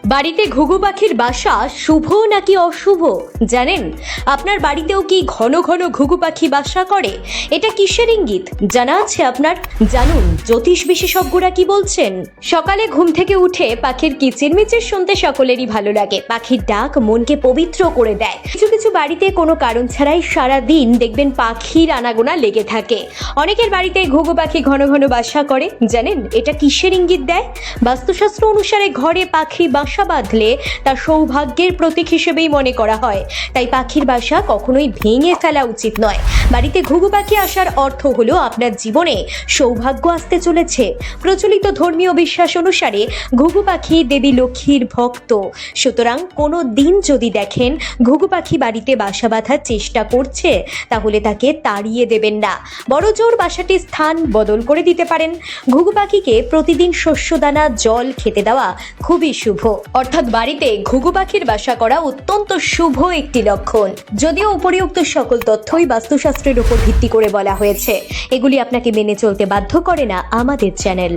বাড়িতে ঘুঘু পাখির বাসা শুভ নাকি অশুভ জানেন? আপনার বাড়িতেও কি ঘন ঘন ঘুঘু পাখি বাসা করে? এটা কিসের ইঙ্গিত জানা আছে আপনার? জানুন জ্যোতিষ বিশেষজ্ঞরা কি বলছেন। সকালে ঘুম থেকে উঠে পাখির কিচিরমিচির শুনতে সকলেরই ভালো লাগে। পাখির ডাক মনকে পবিত্র করে দেয়। কিছু কিছু বাড়িতে কোনো কারণ ছাড়াই সারা দিন দেখবেন পাখির আনাগোনা লেগে থাকে। অনেকের বাড়িতে ঘুঘু পাখি ঘন ঘন বাসা করে। জানেন এটা কিসের ইঙ্গিত দেয়? বাস্তুশাস্ত্র অনুসারে ঘরে পাখি বাসা বাঁধলে তা সৌভাগ্যের প্রতীক হিসেবেই মনে করা হয়। তাই পাখির বাসা কখনোই ভেঙে ফেলা উচিত নয়। বাড়িতে ঘুঘু পাখি আসার অর্থ হলো আপনার জীবনে সৌভাগ্য আসতে চলেছে। প্রচলিত ধর্মীয় বিশ্বাস অনুসারে ঘুঘু পাখি দেবী লক্ষ্মীর ভক্ত। সুতরাং কোনো দিন যদি দেখেন ঘুঘু পাখি বাড়িতে বাসা বাঁধার চেষ্টা করছে, তাহলে তাকে তাড়িয়ে দেবেন না, বড়জোর বাসাটির স্থান বদল করে দিতে পারেন। ঘুঘু পাখিকে প্রতিদিন শস্যদানা জল খেতে দেওয়া খুবই শুভ। অর্থাৎ বাড়িতে ঘুঘু পাখির বাসা করা অত্যন্ত শুভ একটি লক্ষণ। যদিও উপরিউক্ত সকল তথ্যই বাস্তুশাস্ত্রের উপর ভিত্তি করে বলা হয়েছে, এগুলি আপনাকে মেনে চলতে বাধ্য করে না আমাদের চ্যানেল।